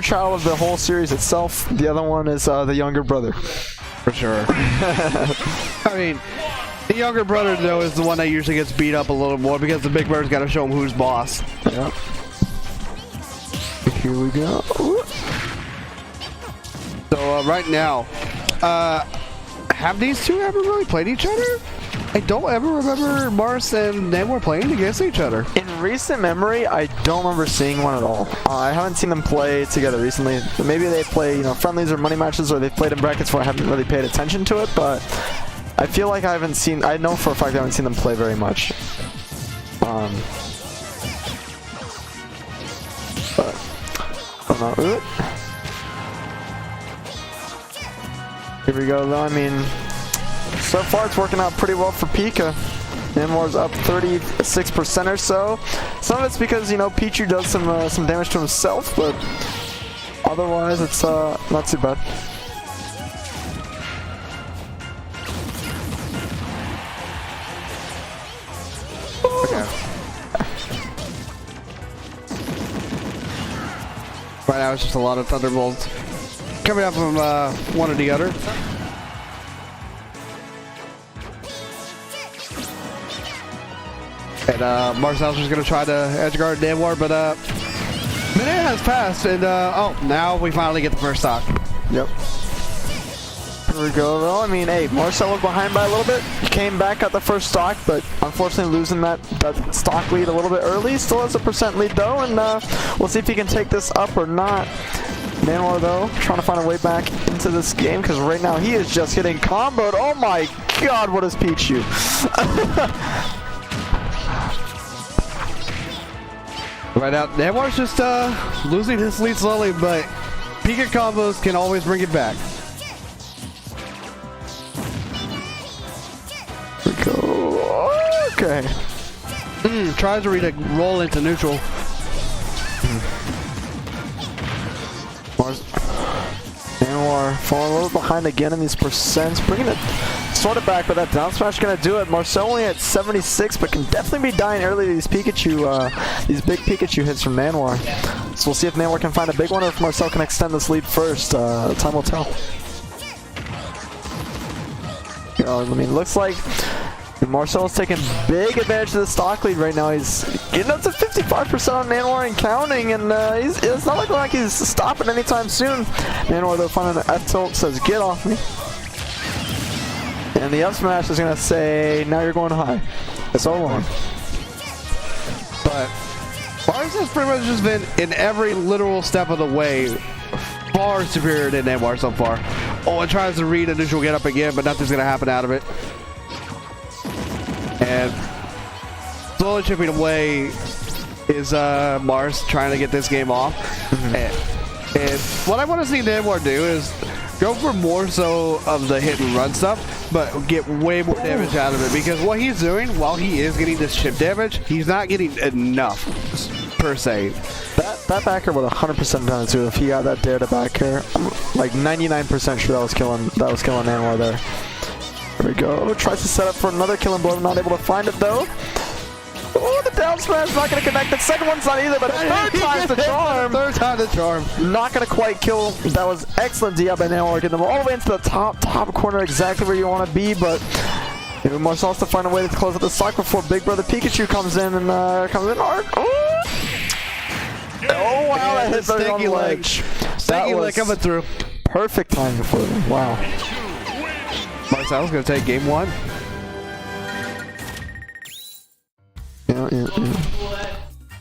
child of the whole series itself. The other one is the younger brother. For sure. I mean, the younger brother, though, is the one that usually gets beat up a little more because the big brother's got to show him who's boss. Yep. Here we go. So, right now, have these two ever really played each other? I don't ever remember Marce and Nanoir playing against each other. In recent memory, I don't remember seeing one at all. I haven't seen them play together recently. Maybe they play, you know, friendlies or money matches, or they've played in brackets where I haven't really paid attention to it, but I feel like I know for a fact I haven't seen them play very much. But, I don't know. Ooh. Here we go, though. I mean, so far it's working out pretty well for Pika. Nanoir's up 36% or so. Some of it's because, you know, Pichu does some damage to himself, but otherwise it's not too bad. Okay. Right now it's just a lot of thunderbolts coming up from one or the other. And Marcel's just going to try to edge guard Nanoir, but minute has passed, and oh, now we finally get the first stock. Yep. Here we go, though. I mean, hey, Marcel was behind by a little bit. He came back at the first stock, but unfortunately losing that stock lead a little bit early. Still has a percent lead, though, and we'll see if he can take this up or not. Nanoir, though, trying to find a way back into this game, because right now he is just getting comboed. Oh my god, what is Pichu? Right now, Nanoir's just losing his lead slowly, but Pika combos can always bring it back. Here we go. Okay. Tries to read a roll into neutral. Nanoir falling a little behind again in these percents, bringing it sort of back, but that down smash gonna do it. Marcel only at 76, but can definitely be dying early to these Pikachu, these big Pikachu hits from Nanoir. So we'll see if Nanoir can find a big one or if Marcel can extend this lead first. Time will tell. I mean, looks like Marcel is taking big advantage of the stock lead right now. He's getting up to 55% on Nanoir and counting, and it's not looking like he's stopping anytime soon. Nanoir, though, finding an F tilt, says, "Get off me." And the up smash is going to say, "Now you're going high." It's so long. But Marce has pretty much just been, in every literal step of the way, far superior than Nanoir so far. Oh, it tries to read a neutral get up again, but nothing's going to happen out of it. And slowly chipping away is Marce trying to get this game off. And what I want to see Nanoir do is go for more so of the hit and run stuff, but get way more damage out of it, because what he's doing, while he is getting this chip damage, he's not getting enough per se. That backer would 100% done it too if he had that dare to back air. I'm like 99% sure that was killing Nanoir there. There we go. Tries to set up for another killing blow. Not able to find it though. Oh, the down smash not going to connect. The second one's not either, but third time's the charm. Third time the charm. Not going to quite kill. That was excellent DI by Nanoir. Getting them all the way into the top corner, exactly where you want to be, but Marcel has to find a way to close up the stock before Big Brother Pikachu comes in and comes in hard. Oh wow, that hit the sticky leg. Sticky leg coming through. Perfect timing for him. Wow. Marcel's going to take game one. Yeah.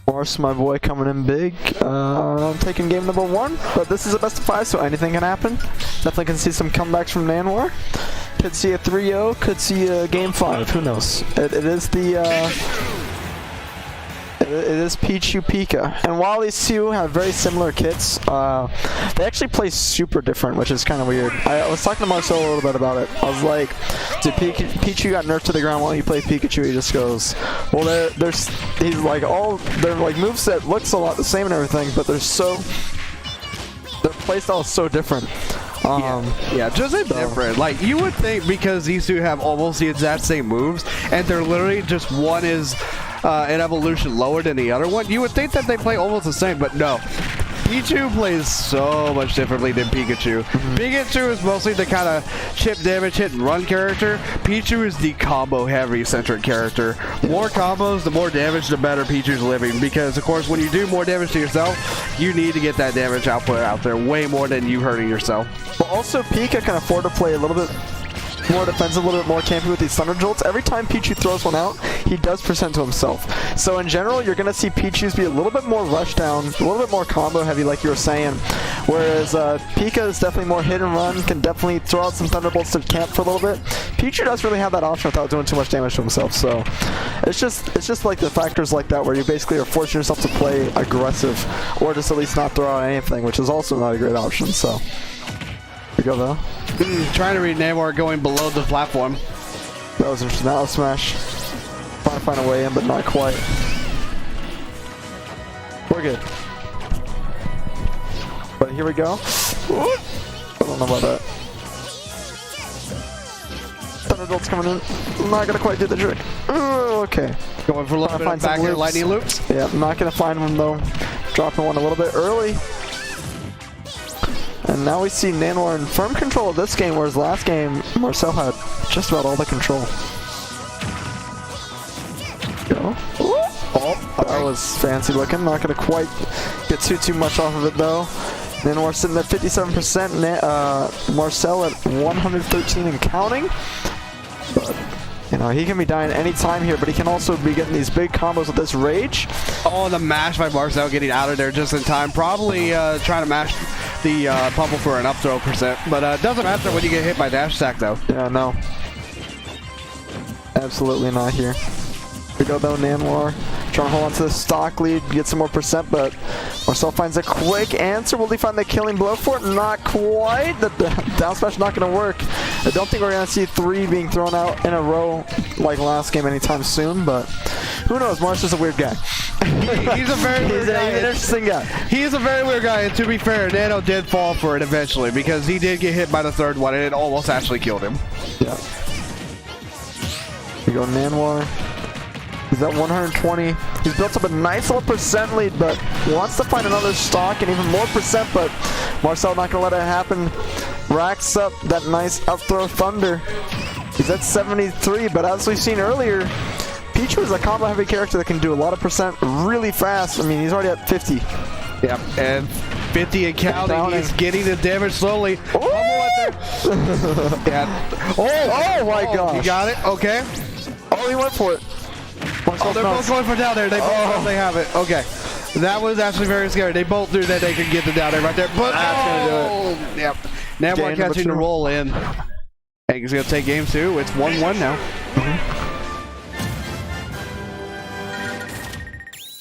Marce, my boy, coming in big. I'm taking game number one, but this is a best of 5, so anything can happen. Definitely can see some comebacks from Nanoir. Could see a 3-0, could see a game 5. Who knows? It is the it is Pichu Pika, and while these two have very similar kits, they actually play super different, which is kind of weird. I was talking to Marcel a little bit about it. I was like, dude, Pichu got nerfed to the ground while you play Pikachu. He just goes, well, he's like, their like moveset looks a lot the same and everything, but their playstyle is so different. Yeah, just different. Like, you would think because these two have almost the exact same moves, and they're literally just one is an evolution lower than the other one, you would think that they play almost the same, but no. Pichu plays so much differently than Pikachu. Pikachu is mostly the kind of chip damage, hit and run character. Pichu is the combo heavy centric character. More combos, the more damage, the better Pichu's living. Because of course, when you do more damage to yourself, you need to get that damage output out there way more than you hurting yourself. But also, Pika can afford to play a little bit more defensive, a little bit more campy with these Thunder Jolts. Every time Pichu throws one out, he does percent to himself. So in general, you're going to see Pichu's be a little bit more rush down, a little bit more combo heavy like you were saying. Whereas Pika is definitely more hit and run, can definitely throw out some Thunderbolts to camp for a little bit. Pichu doesn't really have that option without doing too much damage to himself. So it's just like the factors like that where you basically are forcing yourself to play aggressive or just at least not throw out anything, which is also not a great option. So here we go though. Trying to read Nanoir going below the platform. That was interesting. That was smash. Trying to find a way in, but not quite. We're good. But here we go. I don't know about that. Thunderbolt's coming in. Not gonna quite do the trick. Ooh, okay. Going for a little bit of back air lightning loops. Yeah, I'm not gonna find one though. Dropping one a little bit early. And now we see Nanoir in firm control of this game, whereas last game, Marce had just about all the control. Go. Oh, that was fancy looking. Not going to quite get too much off of it, though. Nanoir sitting at 57%, Marcel at 113 and counting. But, you know, he can be dying any time here, but he can also be getting these big combos with this Rage. Oh, the mash by Marcel getting out of there just in time. Probably trying to mash the pummel for an up throw percent, but doesn't matter when you get hit by dash attack though. Yeah, no. Absolutely not here. Here we go though, Nanoir. Trying to hold on to the stock lead, get some more percent, but Marcel finds a quick answer. Will he find the killing blow for it? Not quite. The down smash not going to work. I don't think we're going to see 3 being thrown out in a row like last game anytime soon, but who knows? Marce is a weird guy. He's a very weird guy. He's an interesting guy. He is a very weird guy, and to be fair, Nano did fall for it eventually because he did get hit by the third one and it almost actually killed him. Yeah. Here we go, Nanoir. He's at 120. He's built up a nice little percent lead, but wants to find another stock and even more percent, but Marcel not going to let it happen. Racks up that nice up throw Thunder. He's at 73, but as we've seen earlier, Pichu is a combo heavy character that can do a lot of percent really fast. I mean, he's already at 50. Yep, and 50 and counting. He's getting the damage slowly. Oh, yeah. Oh my gosh. He got it. Okay. Oh, he went for it. Oh, they're both going for down there. They both they have it. Okay. That was actually very scary. They both knew that they could get the down there right there. But that's gonna do it. Yep. Nanoir catching the roll in. And he's going to take game 2. It's 1-1 now.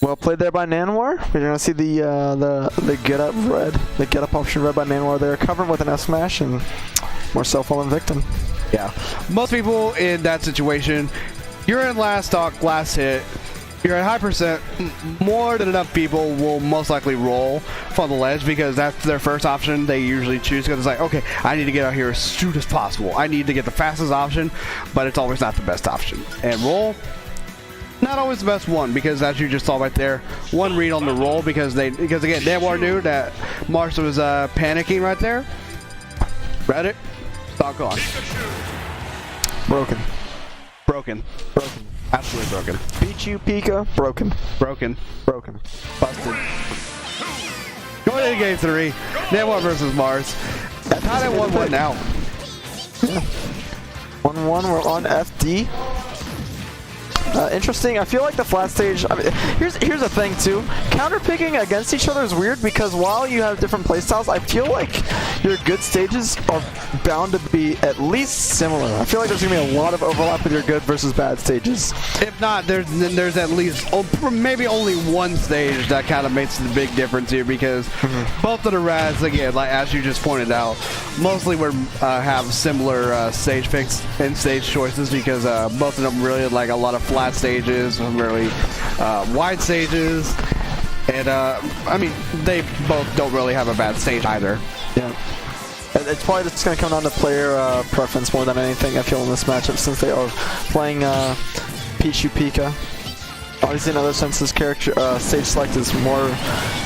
Well played there by Nanoir. We're gonna see the get up red, the get up option red by Nanoir there, covering with an F smash, and Marcel falling victim. Yeah. Most people in that situation, you're in last stock, last hit. You're at high percent. More than enough people will most likely roll from the ledge because that's their first option they usually choose because it's like, okay, I need to get out here as soon as possible. I need to get the fastest option, but it's always not the best option. And roll, not always the best one because as you just saw right there, one read on the roll because again, Nanoir knew that Marce was panicking right there. Read it. Stock on. Broken. Broken. Broken. Absolutely broken. Pichu, Pika, broken. Broken. Broken. Busted. Going into game 3. Nanoir versus Marce. Tied at 1-1 now. Yeah. 1-1, we're on FD. Interesting. I feel like the flat stage. I mean, here's the thing too. Counter picking against each other is weird because while you have different playstyles, I feel like your good stages are bound to be at least similar. I feel like there's gonna be a lot of overlap with your good versus bad stages. If not, there's at least maybe only one stage that kind of makes the big difference here because both of the Rads, again, like as you just pointed out, mostly have similar stage picks and stage choices because both of them really like a lot of flat stages, really wide stages, and I mean they both don't really have a bad stage either. Yeah, it's probably just going to come down to player preference more than anything. I feel in this matchup since they are playing Pichu Pika. Obviously, in other senses, character stage select is more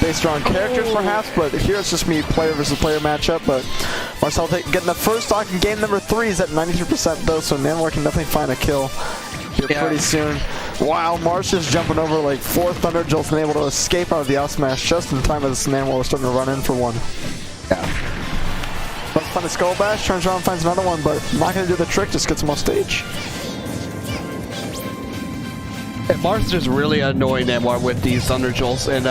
based around characters, perhaps, but here it's just me player versus player matchup. But Marcel getting the first stock in game number 3 is at 93% though, so Nanoir can definitely find a kill here pretty soon. Wow, Marce is jumping over like 4 Thunder Jolts and able to escape out of the out smash just in time as Nanoir was starting to run in for one. Yeah. Let's find a Skull Bash, turns around, finds another one, but not going to do the trick, just gets him off stage. And Marce just really annoying Nanoir with these Thunder Jolts. And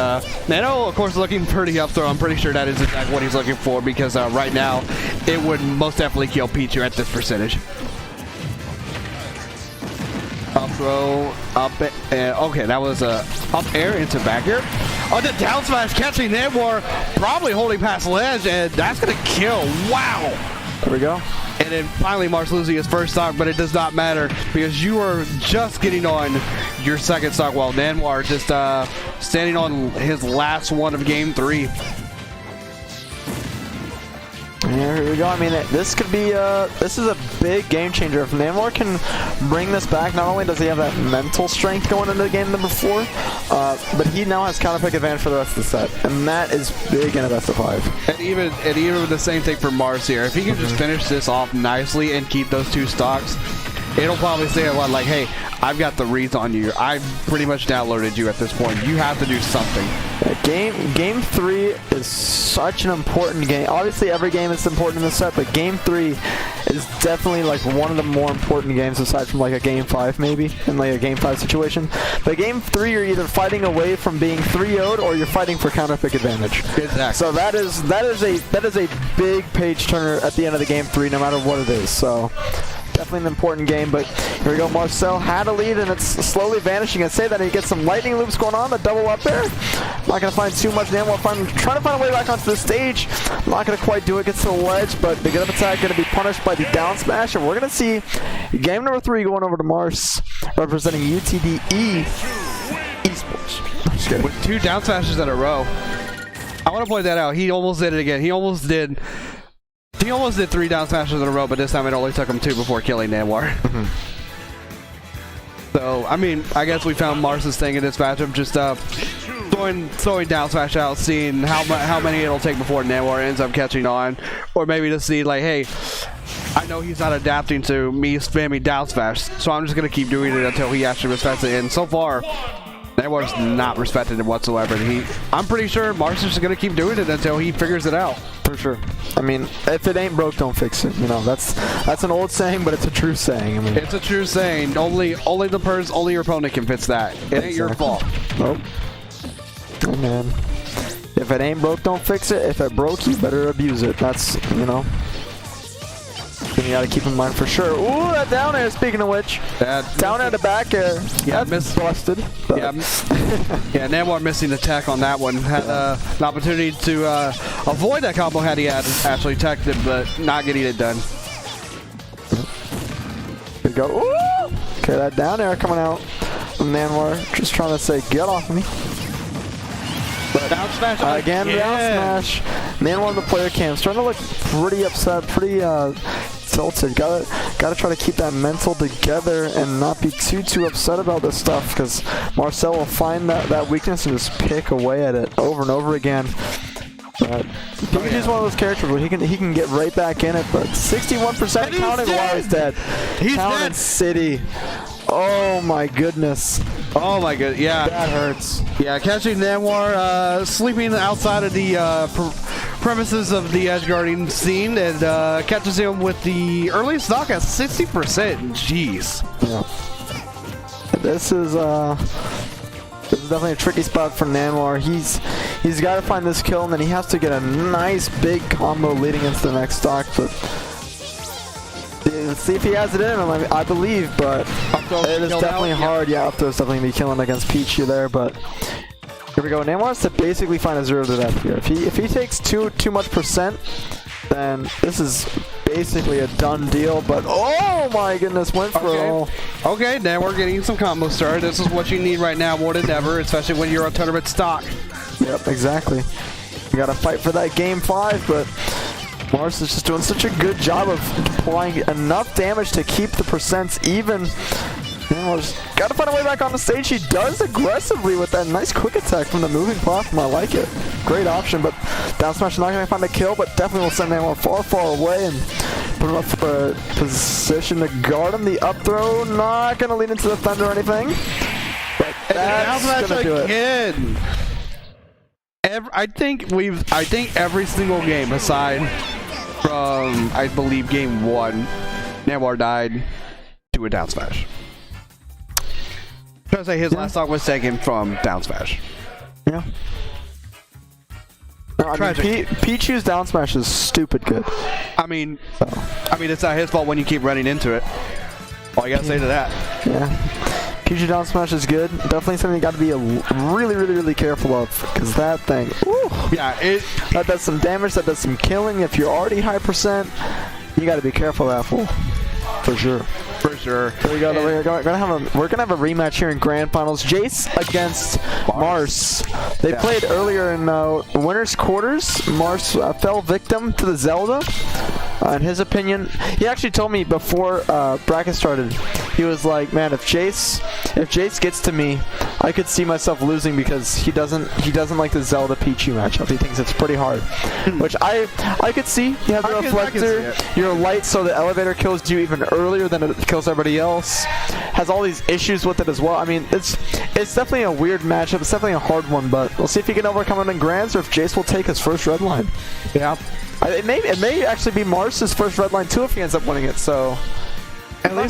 Nano, of course, looking pretty up throw. I'm pretty sure that is exactly what he's looking for because right now it would most definitely kill Pichu at this percentage. Up throw, up, and okay, that was a up air into back air. Oh, the down smash catching Nanoir, probably holding past ledge, and that's gonna kill. Wow. There we go. And then finally Marce losing his first stock, but it does not matter because you are just getting on your second stock while Nanoir just standing on his last one of game 3. Yeah, here we go. I mean, this could be this is a big game changer. If Nanoir can bring this back, not only does he have that mental strength going into game number 4, but he now has counter pick advantage for the rest of the set, and that is big in a best of 5. And even the same thing for Marce here. If he can just finish this off nicely and keep those 2 stocks, it'll probably say a lot like, hey, I've got the reads on you. I've pretty much downloaded you at this point. You have to do something. Game 3 is such an important game. Obviously, every game is important in the set, but Game 3 is definitely like one of the more important games aside from like a Game 5 maybe, in like a Game 5 situation. But Game 3, you're either fighting away from being 3-0'd or you're fighting for counter pick advantage. Exactly. So that is a big page turner at the end of the Game 3, no matter what it is. So definitely an important game, but here we go. Marcel had a lead and it's slowly vanishing. I'd say that he gets some lightning loops going on, the double up there. Not going to find too much. Nanoir trying to find a way back onto the stage. Not going to quite do it. Gets to the ledge, but the get up attack going to be punished by the down smash, and we're going to see game number 3 going over to Marce, representing UTDe Esports. With 2 down smashes in a row. I want to point that out. He almost did it again. He almost did 3 down smashes in a row, but this time it only took him 2 before killing Nanoir. So, I mean, I guess we found Marce's thing in this matchup, just throwing down smash out, seeing how many it'll take before Nanoir ends up catching on, or maybe to see like, hey, I know he's not adapting to me spamming down smash, so I'm just gonna keep doing it until he actually respects it. And so far, Nanoir's not respected it whatsoever. I'm pretty sure Marce is just gonna keep doing it until he figures it out. For sure. I mean, if it ain't broke, don't fix it. You know, that's an old saying, but it's a true saying. I mean, it's a true saying. Only your opponent can fix that. It ain't your fault. Nope. Oh, man. If it ain't broke, don't fix it. If it broke, you better abuse it. That's, you know, thing you gotta keep in mind for sure. Ooh, that down air, speaking of which. Down air to back air. Yeah, that's busted. But. Yeah, yeah, Nanoir missing the tech on that one. Had an opportunity to avoid that combo had he had actually teched it, but not getting it done. Good go. Ooh! Okay, that down air coming out from Nanoir. Just trying to say, get off me. But down smash again, down smash. Nanoir on the player cam. Starting to look pretty upset, pretty tilted. Gotta try to keep that mental together and not be too upset about this stuff, because Marcel will find that weakness and just pick away at it over and over again. But Pikachu's one of those characters where he can get right back in it, but 61% counting while he's dead. He's Counting dead. City. Oh my goodness. Oh my god, yeah. That hurts. Yeah, catching Nanoir sleeping outside of the premises of the edge guarding scene, and catches him with the early stock at 60%. Jeez. Yeah. This is definitely a tricky spot for Nanoir. He's got to find this kill, and then he has to get a nice big combo leading into the next stock. But let's see if he has it in him. I believe, but it is definitely hard. Yeah, up throw is definitely gonna be killing against Pichu there. But here we go. Nanoir wants to basically find a 0 to death here. If he takes too much percent, then this is basically a done deal. But oh my goodness, went for all. Okay, now we're getting some combo started. This is what you need right now more than ever, especially when you're on tournament stock. Yep, exactly. You gotta fight for that game 5, but Marce is just doing such a good job of applying enough damage to keep the percents even. Yeah, well, just gotta find a way back on the stage. He does aggressively with that nice quick attack from the moving platform. I like it. Great option, but down smash not gonna find a kill, but definitely will send Nanoir far, far away and put him up for a position to guard him. The up throw not gonna lead into the thunder or anything. But that's gonna do it. I think every single game aside from I believe game 1, Nanoir died to a down smash. I'm trying to say his last stock was taken from down smash. Yeah. No, I mean, Pichu's down smash is stupid good. I mean, it's not his fault when you keep running into it. All you gotta say to that. Yeah. Pichu down smash is good. Definitely something you got to be really, really, really careful of, because that thing, woo, yeah, that does some damage. That does some killing. If you're already high percent, you got to be careful of that fool. For sure. For sure. So we're gonna have a rematch here in Grand Finals. Jace against Marce. They played earlier in winners quarters. Marce fell victim to the Zelda. In his opinion, he actually told me before bracket started, he was like, "Man, if Jace gets to me, I could see myself losing because he doesn't like the Zelda Pichu matchup. He thinks it's pretty hard," which I could see. You have the reflector, you're light, so the elevator kills you even earlier than it kills everybody else. Has all these issues with it as well. I mean, it's definitely a weird matchup. It's definitely a hard one, but we'll see if he can overcome it in Grands or if Jace will take his first red line. Yeah. It may actually be Marce's first red line too if he ends up winning it. So at least